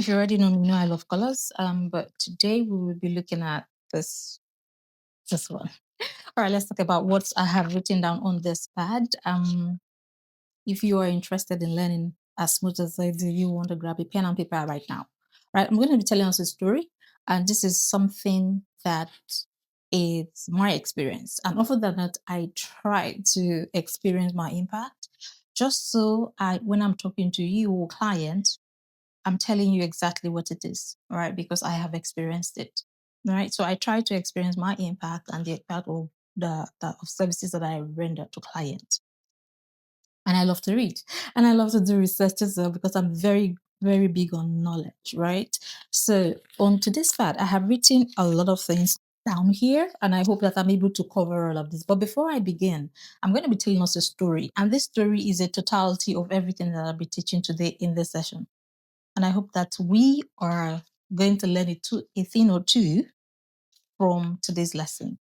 If you already know me, you know I love colors. But today we will be looking at this one. All right, let's talk about what I have written down on this pad. If you are interested in learning as much as I do, you want to grab a pen and paper right now. Right, I'm going to be telling us a story, and this is something that is my experience. And often than not, I try to experience my impact, just so when I'm talking to you or client, I'm telling you exactly what it is, right? Because I have experienced it, right? So I try to experience my impact and the impact of the of services that I render to clients. And I love to read, and I love to do research as well because I'm very, very big on knowledge, right? So on today's part, I have written a lot of things down here, and I hope that I'm able to cover all of this. But before I begin, I'm going to be telling us a story, and this story is a totality of everything that I'll be teaching today in this session. And I hope that we are going to learn a thing or two from today's lesson.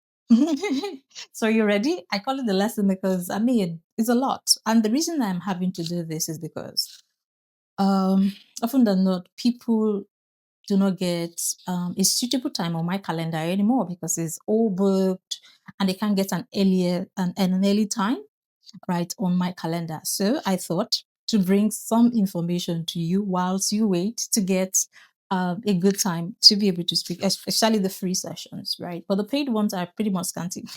So you ready? I call it the lesson because I mean it's a lot. And the reason I'm having to do this is because often than not, people do not get a suitable time on my calendar anymore because it's all booked and they can't get an early time right on my calendar. So I thought to bring some information to you whilst you wait to get a good time to be able to speak, especially the free sessions, right? But the paid ones are pretty much scanty.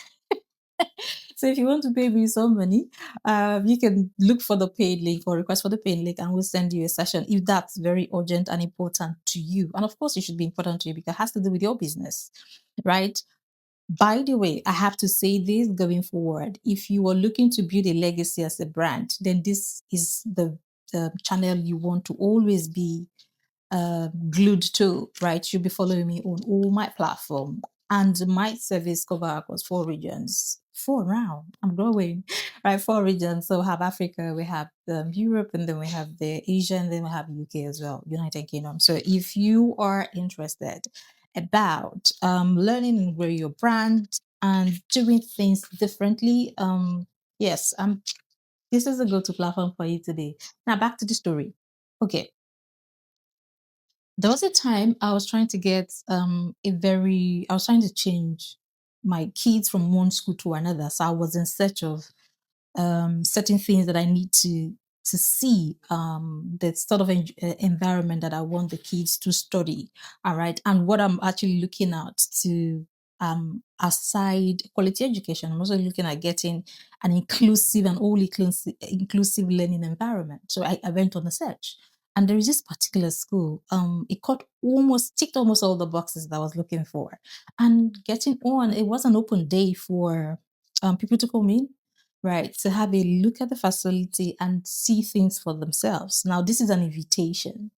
So if you want to pay me some money, you can look for the paid link or request for the paid link and we'll send you a session if that's very urgent and important to you. And of course, it should be important to you because it has to do with your business, right? By the way, I have to say this going forward. If you are looking to build a legacy as a brand, then this is the channel you want to always be glued to, right? You'll be following me on all my platform. And my service cover across 4 regions. Four now. I'm growing, right? 4 regions. So we have Africa, we have Europe, and then we have the Asia, and then we have UK as well, United Kingdom. So if you are interested about learning and grow your brand and doing things differently, yes, this is a go-to platform for you today. Now back to the story. Okay, there was a time I was trying to get I was trying to change my kids from one school to another. So I was in search of certain things that I need to see the sort of environment that I want the kids to study. All right. And what I'm actually looking at to aside quality education, I'm also looking at getting an inclusive and all inclusive learning environment. So I went on a search. And there is this particular school, it ticked almost all the boxes that I was looking for. And getting on, it was an open day for people to come in, right, to have a look at the facility and see things for themselves. Now, this is an invitation.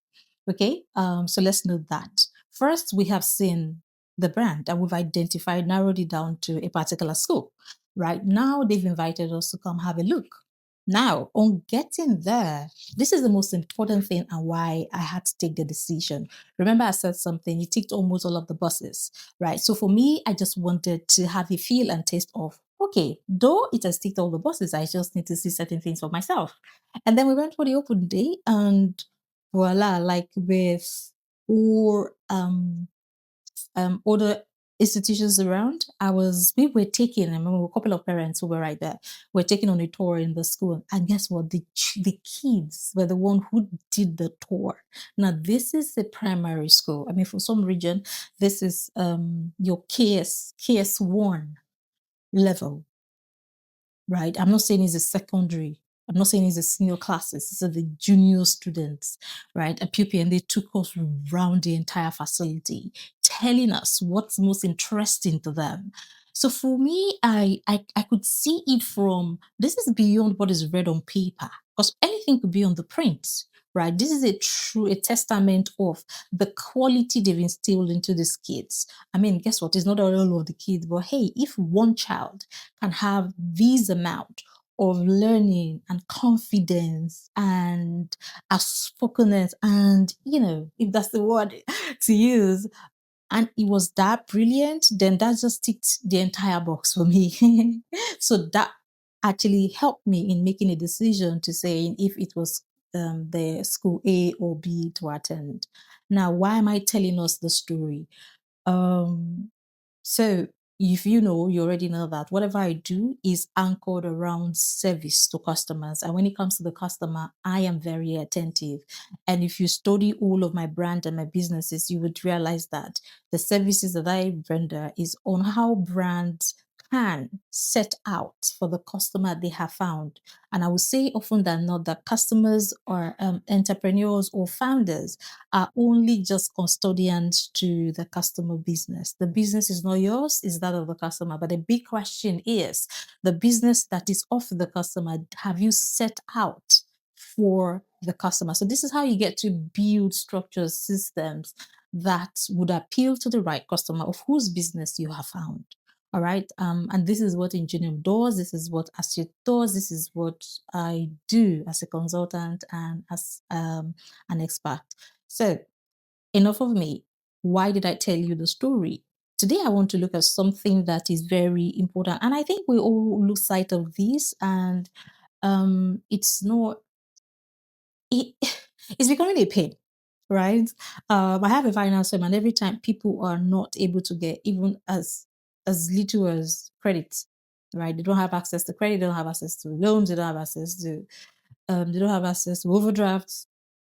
Okay, so let's note that. First, we have seen the brand and we've identified, narrowed it down to a particular school. Right now, they've invited us to come have a look. Now, on getting there, this is the most important thing and why I had to take the decision. Remember, I said something, you ticked almost all of the boxes, right? So for me, I just wanted to have a feel and taste of, okay, though it has ticked all the boxes, I just need to see certain things for myself. And then we went for the open day and voila, like with or other institutions around, we were taking, I remember a couple of parents who were right there, were taking on a tour in the school. And guess what? The kids were the one who did the tour. Now, this is a primary school. I mean, for some region, this is your KS1 level, right? I'm not saying it's a secondary. I'm not saying it's a senior classes. These are the junior students, right? A pupil, and they took us around the entire facility, telling us what's most interesting to them. So for me, I could see it from this is beyond what is read on paper, because anything could be on the print, right? This is a testament of the quality they've instilled into these kids. I mean, guess what? It's not all of the kids, but hey, if one child can have this amount of learning and confidence and outspokenness and, if that's the word to use, and it was that brilliant, then that just ticked the entire box for me. So that actually helped me in making a decision to say if it was the school A or B to attend. Now, why am I telling us the story? So if you know, you already know that whatever I do is anchored around service to customers. And when it comes to the customer, I am very attentive. And if you study all of my brand and my businesses, you would realize that the services that I render is on how brands can set out for the customer they have found. And I would say often than not that customers or entrepreneurs or founders are only just custodians to the customer business. The business is not yours, it's that of the customer. But the big question is the business that is of the customer, have you set out for the customer? So this is how you get to build structures, systems that would appeal to the right customer of whose business you have found. All right. And this is what Ingenium does. This is what Astute does. This is what I do as a consultant and as an expert. So enough of me. Why did I tell you the story? Today, I want to look at something that is very important. And I think we all lose sight of this. And it's not, it, it's becoming a pain, right? I have a finance firm, and every time people are not able to get even as little as credit, right? They don't have access to credit, they don't have access to loans, they don't have access to overdrafts,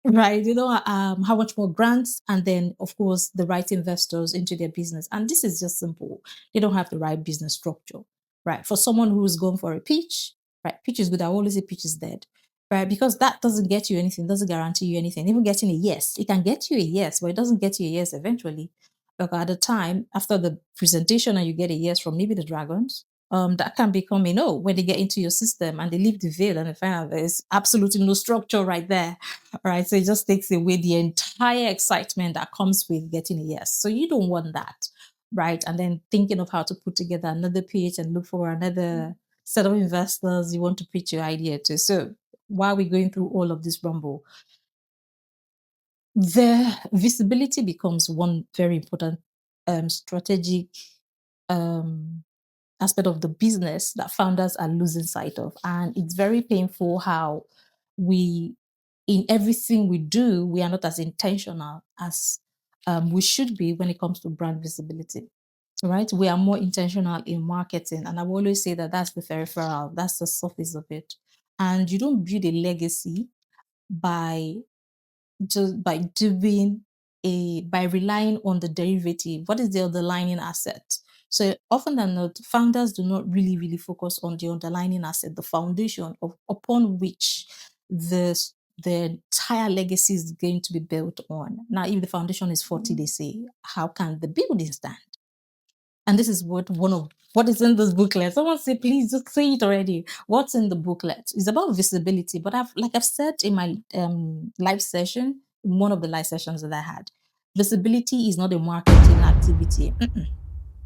right? You know, how much more grants, and then of course the right investors into their business. And this is just simple. They don't have the right business structure, right? For someone who's going for a pitch, right? Pitch is good. I always say pitch is dead, right? Because that doesn't get you anything, doesn't guarantee you anything. Even getting a yes, it can get you a yes, but it doesn't get you a yes eventually. Like at the time after the presentation and you get a yes from maybe the dragons, that can become a no when they get into your system and they leave the veil and they find out there's absolutely no structure right there. All right. So it just takes away the entire excitement that comes with getting a yes. So you don't want that. Right. And then thinking of how to put together another pitch and look for another set of investors you want to pitch your idea to. So while we're going through all of this rumble, the visibility becomes one very important strategic um, aspect of the business that founders are losing sight of. And it's very painful how we, in everything we do, we are not as intentional as we should be when it comes to brand visibility. Right? We are more intentional in marketing. And I will always say that that's the peripheral, that's the surface of it. And you don't build a legacy by just by relying on the derivative. What is the underlying asset? So often than not, founders do not really focus on the underlying asset, the foundation upon which the entire legacy is going to be built on. Now, if the foundation is 40, they say, how can the building stand? And this is what is in this booklet. Someone say, please just say it already. What's in the booklet? It's about visibility. But I've said in my live session, one of the live sessions that I had, visibility is not a marketing activity.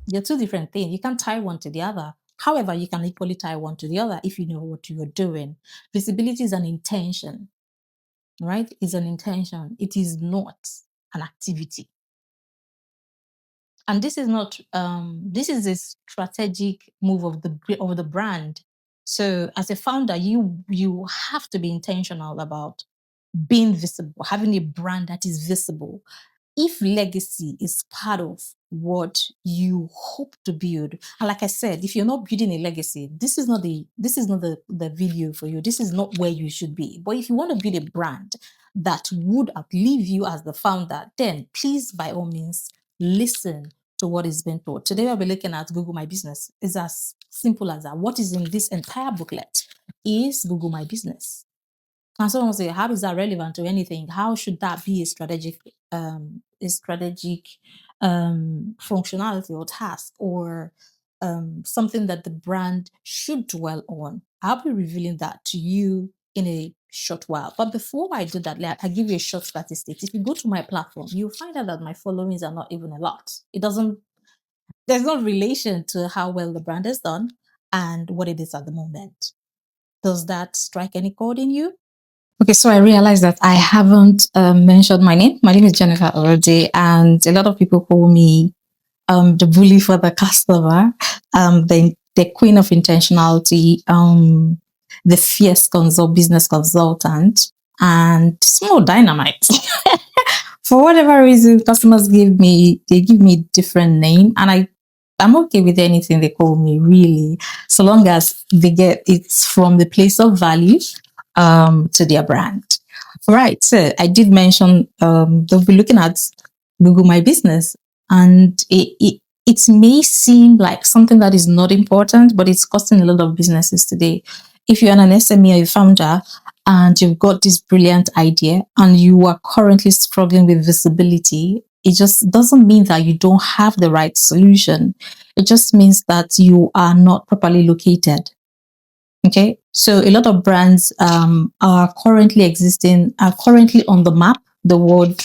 They're two different things. You can't tie one to the other. However, you can equally tie one to the other if you know what you're doing. Visibility is an intention, right? It's an intention. It is not an activity. And this is not this is a strategic move of the brand. So as a founder, you have to be intentional about being visible, having a brand that is visible. If legacy is part of what you hope to build, and like I said, if you're not building a legacy, this is not the video for you. This is not where you should be. But if you want to build a brand that would outlive you as the founder, then please, by all means, listen to what is being taught. Today, I'll be looking at Google My Business. It's as simple as that. What is in this entire booklet is Google My Business. And someone will say, how is that relevant to anything? How should that be a strategic functionality or task or something that the brand should dwell on? I'll be revealing that to you in a short while. But before I do that, I'll give you a short statistic. If you go to my platform, you'll find out that my followings are not even a lot. There's no relation to how well the brand has done and what it is at the moment. Does that strike any chord in you? Okay, so I realized that I haven't mentioned my name. My name is Jennifer Orode, and a lot of people call me the bully for the customer, the queen of intentionality, the fierce business consultant, and small dynamite For whatever reason, customers give me different name, and I'm okay with anything they call me, really, so long as they get it's from the place of value to their brand. Right. So I did mention they'll be looking at Google My Business, and it may seem like something that is not important, but it's costing a lot of businesses today. If you're an SME or a founder and you've got this brilliant idea and you are currently struggling with visibility, it just doesn't mean that you don't have the right solution. It just means that you are not properly located. Okay, so a lot of brands are currently on the map, the word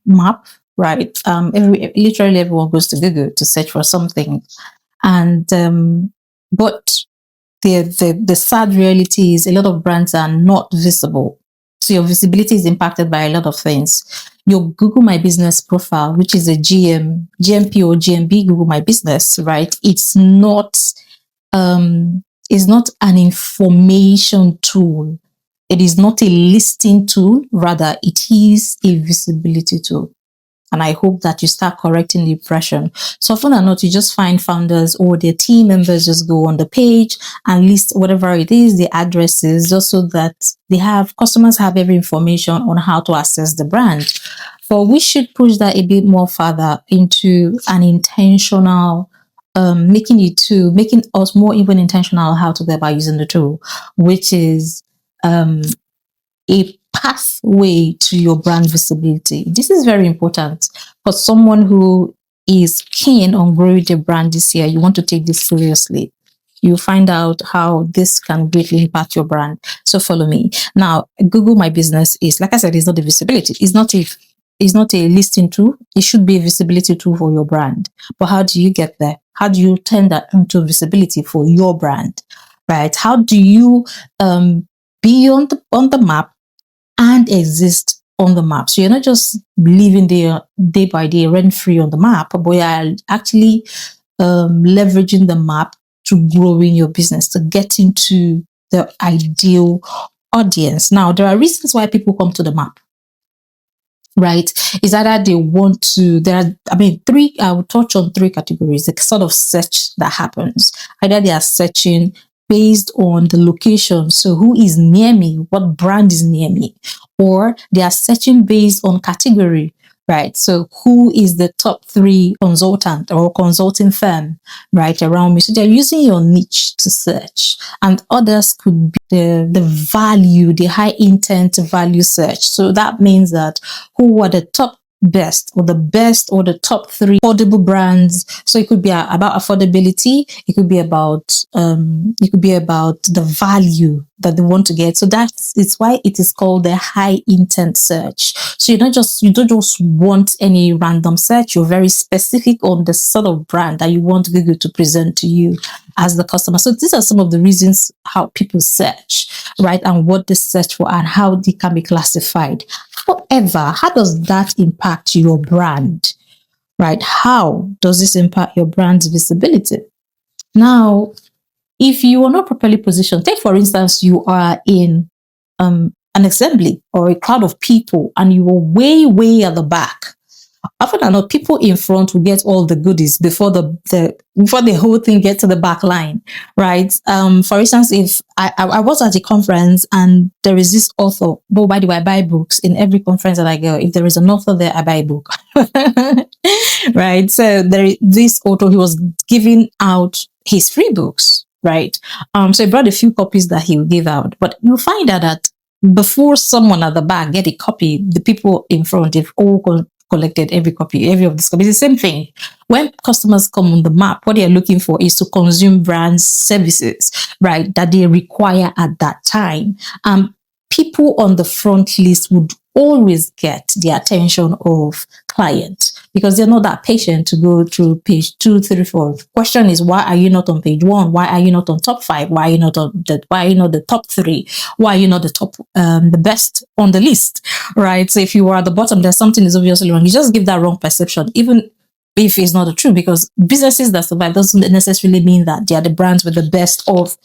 map, right? Literally everyone goes to Google to search for something, and but the sad reality is a lot of brands are not visible. So your visibility is impacted by a lot of things. Your Google My Business profile, which is a GMP or GMB Google My Business, right? It's not an information tool. It is not a listing tool. Rather, it is a visibility tool. And I hope that you start correcting the impression. So often or not, you just find founders or their team members just go on the page and list whatever it is, the addresses, just so that customers have every information on how to access the brand. But we should push that a bit more further into an intentional, making us more even intentional how to go about using the tool, which is a pathway to your brand visibility. This is very important for someone who is keen on growing their brand this year. You want to take this seriously. You find out how this can greatly impact your brand. So follow me. Now, Google My Business is, like I said, it's not a visibility. It's not a listing tool. It should be a visibility tool for your brand. But how do you get there? How do you turn that into visibility for your brand? Right? How do you be on the map and exist on the map? So you're not just living there day by day, rent free on the map, but you're actually leveraging the map to growing your business, to get into the ideal audience. Now, there are reasons why people come to the map, right? Is either they want to, I will touch on three categories, the sort of search that happens. Either they are searching based on the location. So who is near me? What brand is near me? Or they are searching based on category, right? So who is the top 3 consultant or consulting firm, right, around me? So they're using your niche to search. And others could be the value, the high intent value search. So that means that who are the top best or the top 3 affordable brands. So it could be about affordability. It could be about the value that they want to get. So it's why it is called the high intent search. So you don't just want any random search. You're very specific on the sort of brand that you want Google to present to you as the customer. So these are some of the reasons how people search, right? And what they search for and how they can be classified. However, how does that impact your brand, right? How does this impact your brand's visibility? Now, if you are not properly positioned, take for instance, you are in an assembly or a crowd of people and you are way, way at the back. Often than not, people in front will get all the goodies before the whole thing gets to the back line, right? For instance, if I was at a conference and there is this author, but by the way, I buy books in every conference that I go. If there is an author there, I buy a book, right? So this author, he was giving out his free books, right? So he brought a few copies that he would give out, but you'll find out that before someone at the back get a copy, the people in front, they've all collected every of this copy. It's the same thing. When customers come on the map, what they're looking for is to consume brands, services, right, that they require at that time. People on the front list would always get the attention of clients because they're not that patient to go through page 2, 3, 4. Question is, why are you not on page 1? Why are you not on top 5? Why are you not the top 3? Why are you not the top, the best on the list, right? So if you are at the bottom, there's something is obviously wrong. You just give that wrong perception, even if it's not the truth, because businesses that survive doesn't necessarily mean that they are the brands with the best of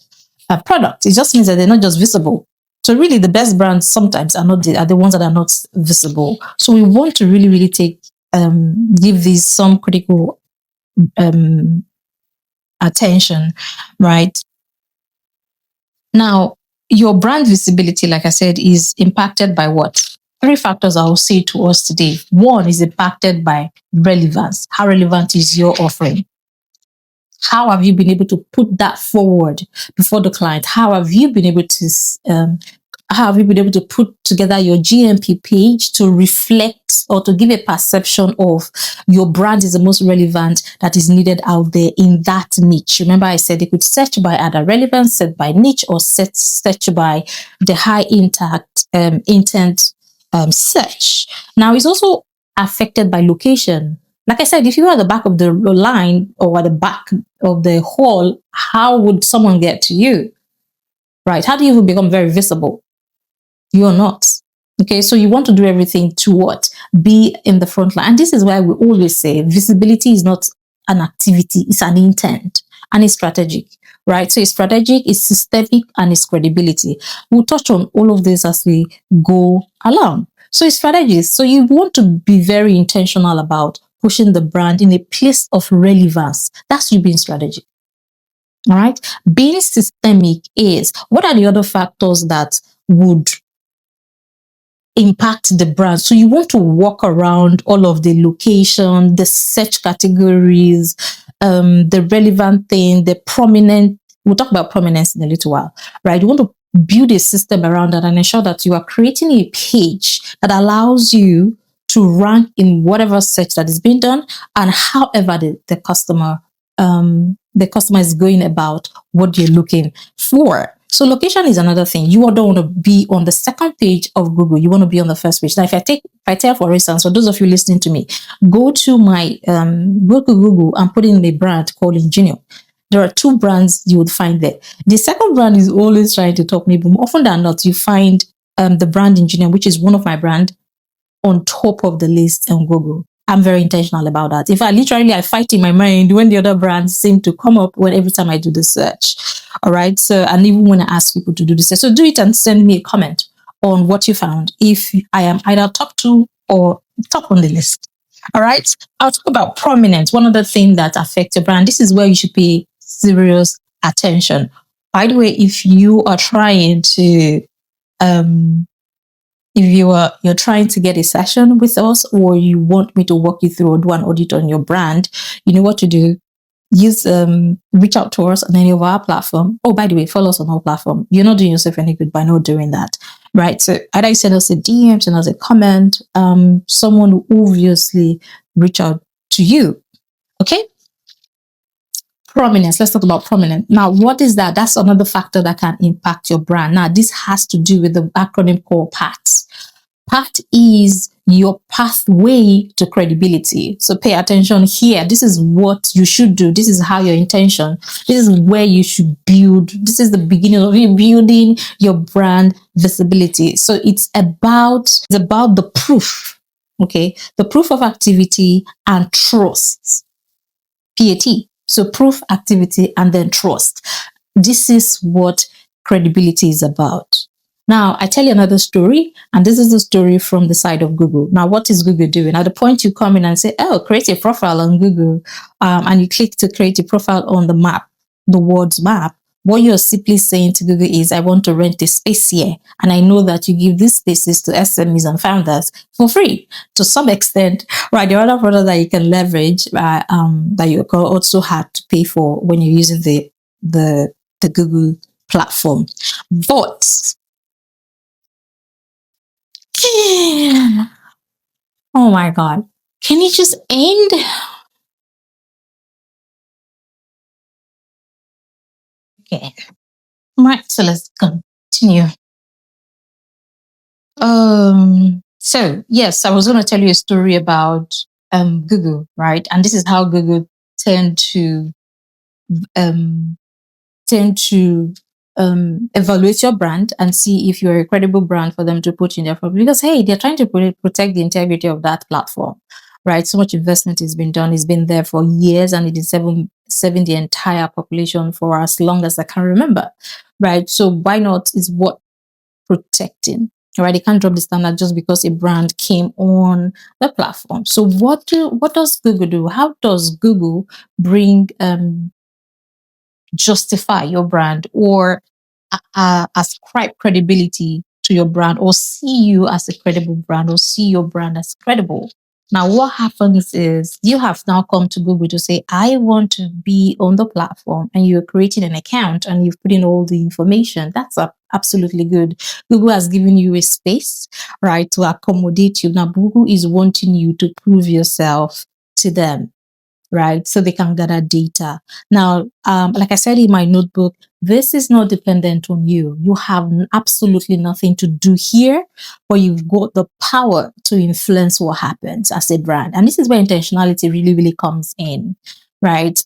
product. It just means that they're not just visible So really the best brands sometimes are the ones that are not visible. So we want to really, really give these some critical attention, right? Now, your brand visibility, like I said, is impacted by what? Three factors I will say to us today. One is impacted by relevance. How relevant is your offering? How have you been able to put that forward before the client? How have you been able to put together your GMP page to reflect or to give a perception of your brand is the most relevant that is needed out there in that niche? Remember, I said they could search by either relevance, set by niche, or search by the high intent search. Now, it's also affected by location. Like I said, if you are at the back of the line or at the back of the hall, how would someone get to you? Right? How do you become very visible? You're not. Okay, so you want to do everything to what? Be in the front line. And this is why we always say visibility is not an activity, it's an intent and it's strategic, right? So it's strategic, it's systemic, and it's credibility. We'll touch on all of this as we go along. So it's strategies. So you want to be very intentional about pushing the brand in a place of relevance. That's you being strategic. All right. Being systemic is what are the other factors that would impact the brand? So you want to walk around all of the location, the search categories, the relevant thing, the prominent. We'll talk about prominence in a little while, right? You want to build a system around that and ensure that you are creating a page that allows you to rank in whatever search that is being done and however the customer is going about what you're looking for. So location is another thing. You don't want to be on the second page of Google. You want to be on the first page. Now, if I tell, for instance, for those of you listening to me, go to Google and put in a brand called Ingenio. There are two brands you would find there. The second brand is always trying to top me, but often than not, you find the brand Ingenio, which is one of my brands, on top of the list on Google. I'm very intentional about that. If I fight in my mind when the other brands seem to come up every time I do the search. All right. So, and even when I ask people to do the search. So do it and send me a comment on what you found. If I am either top 2 or top on the list. All right. I'll talk about prominence. One other thing that affects your brand. This is where you should pay serious attention. By the way, if you are trying to, if you're trying to get a session with us or you want me to walk you through or do an audit on your brand, you know what to do. Reach out to us on any of our platform. Oh, by the way, follow us on our platform. You're not doing yourself any good by not doing that, right? So either you send us a DM, send us a comment. Someone will obviously reach out to you. Okay. Prominence. Let's talk about prominence. Now, what is that? That's another factor that can impact your brand. Now, this has to do with the acronym called PAT. PAT is your pathway to credibility. So pay attention here. This is what you should do. This is how your intention. This is where you should build. This is the beginning of you building your brand visibility. So it's about the proof. Okay. The proof of activity and trust. PAT. So proof, activity, and then trust. This is what credibility is about. Now, I tell you another story, and this is the story from the side of Google. Now, what is Google doing? At the point you come in and say, oh, create a profile on Google, and you click to create a profile on the map, the words map, what you're simply saying to Google is, I want to rent a space here, and I know that you give these spaces to SMEs and founders for free to some extent, right? There are other products that you can leverage that you also had to pay for when you're using the Google platform. But oh my God, can you just end? Okay, right, so let's continue. So yes, I was going to tell you a story about Google, right? And this is how Google tend to evaluate your brand and see if you're a credible brand for them to put in their product. Because hey, they're trying to protect the integrity of that platform, right? So much investment has been done. It's been there for years, and it is serving the entire population for as long as I can remember, right? So why not is what protecting. All right, they can't drop the standard just because a brand came on the platform. So what does Google do? How does Google bring justify your brand or ascribe credibility to your brand or see you as a credible brand or see your brand as credible? Now, what happens is you have now come to Google to say, I want to be on the platform, and you're creating an account and you've put in all the information. That's absolutely good. Google has given you a space, right, to accommodate you. Now, Google is wanting you to prove yourself to them, right? So they can gather data. Now, like I said in my notebook, this is not dependent on you. You have absolutely nothing to do here, but you've got the power to influence what happens as a brand. And this is where intentionality really, really comes in, right?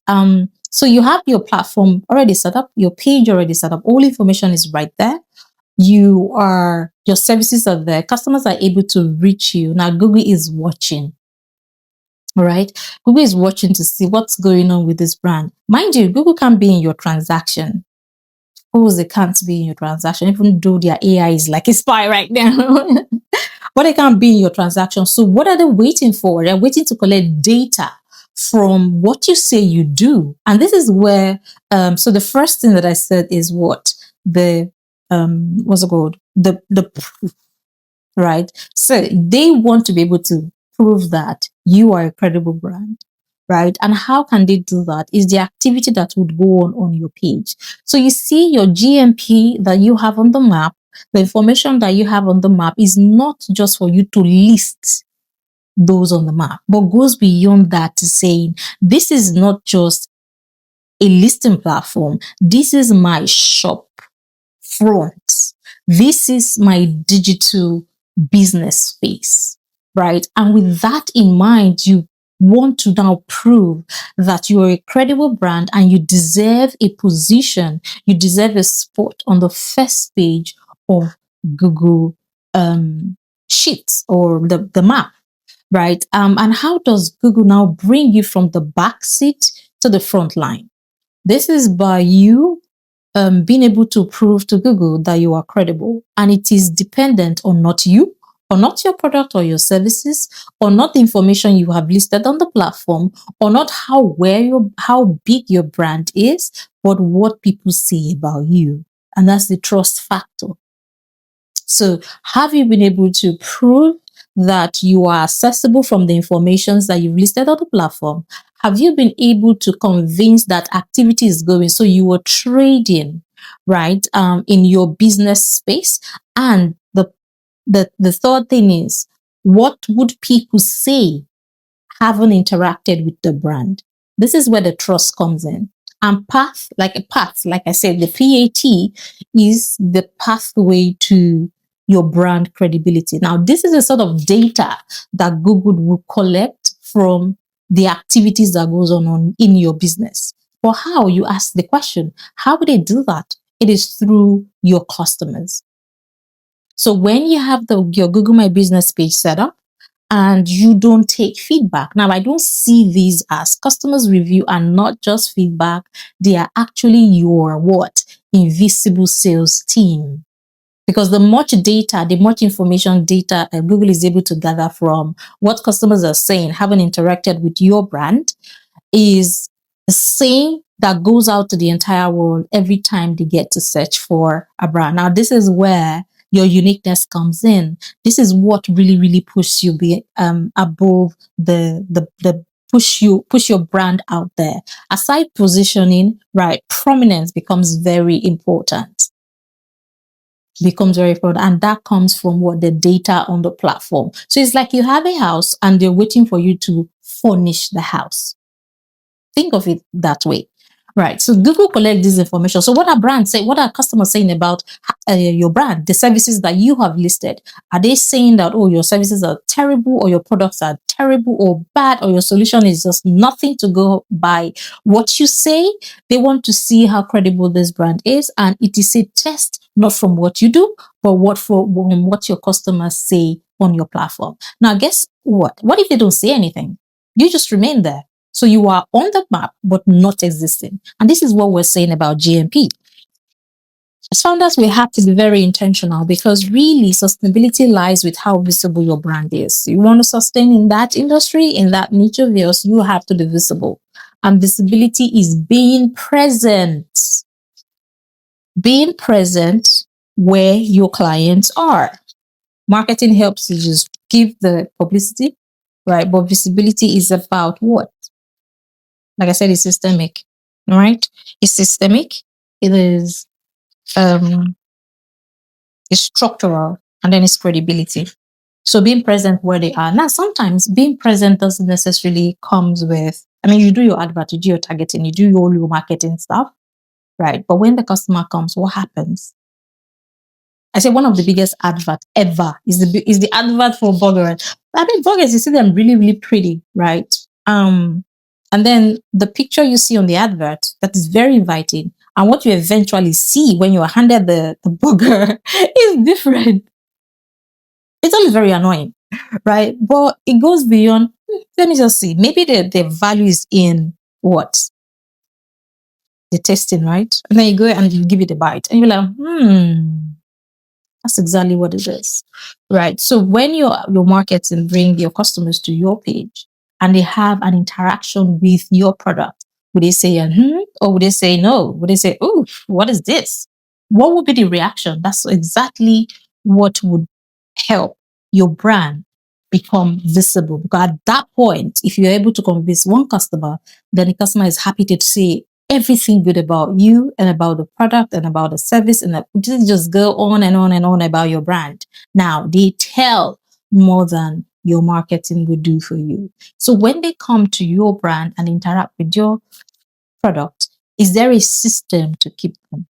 So you have your platform already set up, your page already set up, all information is right there. Your services are there. Customers are able to reach you. Now, Google is watching. All right. Google is watching to see what's going on with this brand. Mind you, Google can't be in your transaction. Of course, they can't be in your transaction, even though their AI is like a spy right now. But they can't be in your transaction. So what are they waiting for? They're waiting to collect data from what you say you do. And this is where, so the first thing that I said is what? What's it called? The proof, right? So they want to be able to prove that you are a credible brand, right? And how can they do that? Is the activity that would go on your page. So you see your GMP that you have on the map, the information that you have on the map is not just for you to list those on the map, but goes beyond that to saying, this is not just a listing platform. This is my shop front. This is my digital business space, right? And with that in mind, you want to now prove that you are a credible brand and you deserve a position, you deserve a spot on the first page of Google Sheets or the map, right? And how does Google now bring you from the back seat to the front line? This is by you being able to prove to Google that you are credible, and it is dependent on not you, or not your product or your services, or not the information you have listed on the platform, or not how big your brand is, but what people say about you. And that's the trust factor. So have you been able to prove that you are accessible from the information that you've listed on the platform? Have you been able to convince that activity is going? So you are trading, right, in your business space. And the third thing is, what would people say having interacted with the brand? This is where the trust comes in. And path, like I said, the PAT is the pathway to your brand credibility. Now, this is a sort of data that Google will collect from the activities that goes on in your business. But how? You ask the question, how would they do that? It is through your customers. So when you have your Google My Business page set up, and you don't take feedback. Now, I don't see these as customers review and not just feedback. They are actually your what? Invisible sales team. Because the much information data Google is able to gather from what customers are saying, having interacted with your brand, is the same that goes out to the entire world every time they get to search for a brand. Now, this is where your uniqueness comes in. This is what really, really pushes you above push your brand out there. Aside positioning, right, prominence becomes very important. And that comes from what? The data on the platform. So it's like you have a house and they're waiting for you to furnish the house. Think of it that way. Right. So Google collects this information. So what are brands saying? What are customers saying about your brand, the services that you have listed? Are they saying that, oh, your services are terrible, or your products are terrible or bad, or your solution is just nothing to go by what you say? They want to see how credible this brand is. And it is a test, not from what you do, but what your customers say on your platform. Now, guess what? What if they don't say anything? You just remain there. So you are on the map, but not existing. And this is what we're saying about GMP. As founders, we have to be very intentional because really sustainability lies with how visible your brand is. You want to sustain in that industry, in that niche of yours, you have to be visible. And visibility is being present. Being present where your clients are. Marketing helps to just give the publicity, right? But visibility is about what? Like I said, it's systemic, right? It's systemic. It is it's structural, and then it's credibility. So being present where they are. Now, sometimes being present doesn't necessarily comes with, I mean, you do your advert, you do your targeting, you do all your marketing stuff, right? But when the customer comes, what happens? I say one of the biggest advert ever is the advert for burgers. I mean, burgers, you see them really, really pretty, right? And then the picture you see on the advert that is very inviting, and what you eventually see when you are handed the burger is different. It's always very annoying, right? But it goes beyond. Let me just see. Maybe the value is in what? The tasting, right? And then you go and you give it a bite, and you're like, that's exactly what it is, right? So when your marketing bring your customers to your page and they have an interaction with your product, would they say or would they say no? Would they say, "Oh, what is this?" What would be the reaction? That's exactly what would help your brand become visible. Because at that point, if you're able to convince one customer, then the customer is happy to see everything good about you and about the product and about the service, and just go on and on and on about your brand. Now they tell more than your marketing would do for you. So when they come to your brand and interact with your product, is there a system to keep them?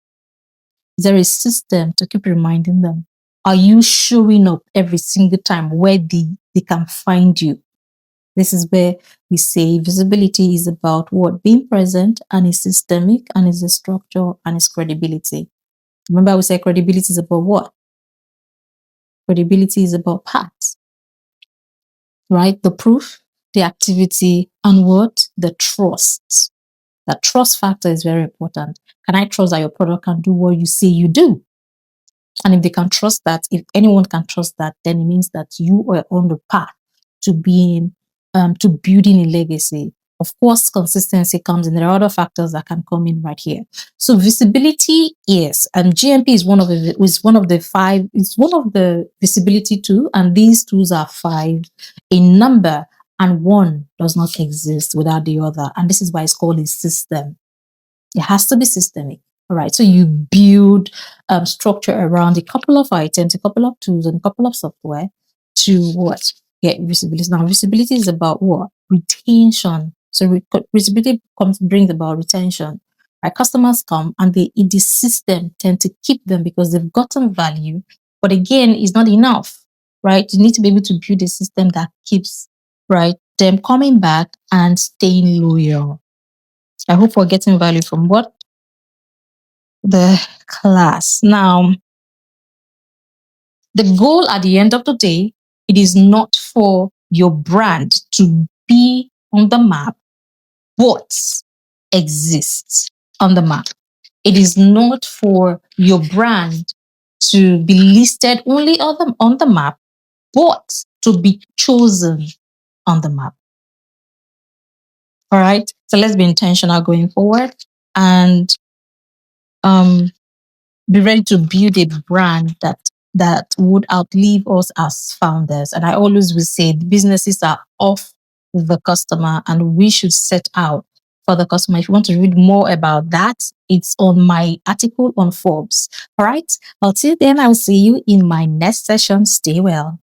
Is there a system to keep reminding them? Are you showing up every single time where they can find you? This is where we say visibility is about what? Being present, and is systemic, and is a structure, and is credibility. Remember, we say credibility is about what? Credibility is about parts, right? The proof, the activity, and what? The trust. That trust factor is very important. Can I trust that your product can do what you say you do? And if they can trust that, if anyone can trust that, then it means that you are on the path to being, to building a legacy. Of course, consistency comes in. There are other factors that can come in right here. So visibility, yes, and GMP is one of the five. It's one of the visibility too, and these tools are five in number, and one does not exist without the other. And this is why it's called a system. It has to be systemic. All right. So you build structure around a couple of items, a couple of tools, and a couple of software to what? Get visibility. Now, visibility is about what? Retention. So visibility brings about retention. Right? Customers come and the system tend to keep them because they've gotten value. But again, it's not enough, right? You need to be able to build a system that keeps, right, them coming back and staying loyal. I hope we're getting value from what? The class. Now, the goal at the end of the day, it is not for your brand to be on the map, but exists on the map. It is not for your brand to be listed only on the map, but to be chosen on the map. All right. So let's be intentional going forward and be ready to build a brand that would outlive us as founders. And I always will say the businesses are off the customer, and we should set out for the customer. If you want to read more about that, it's on my article on Forbes. All right. Until then, I'll see you in my next session. Stay well.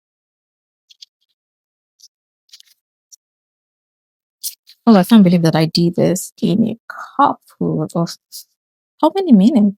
Well, I can't believe that I did this in a couple of how many minutes?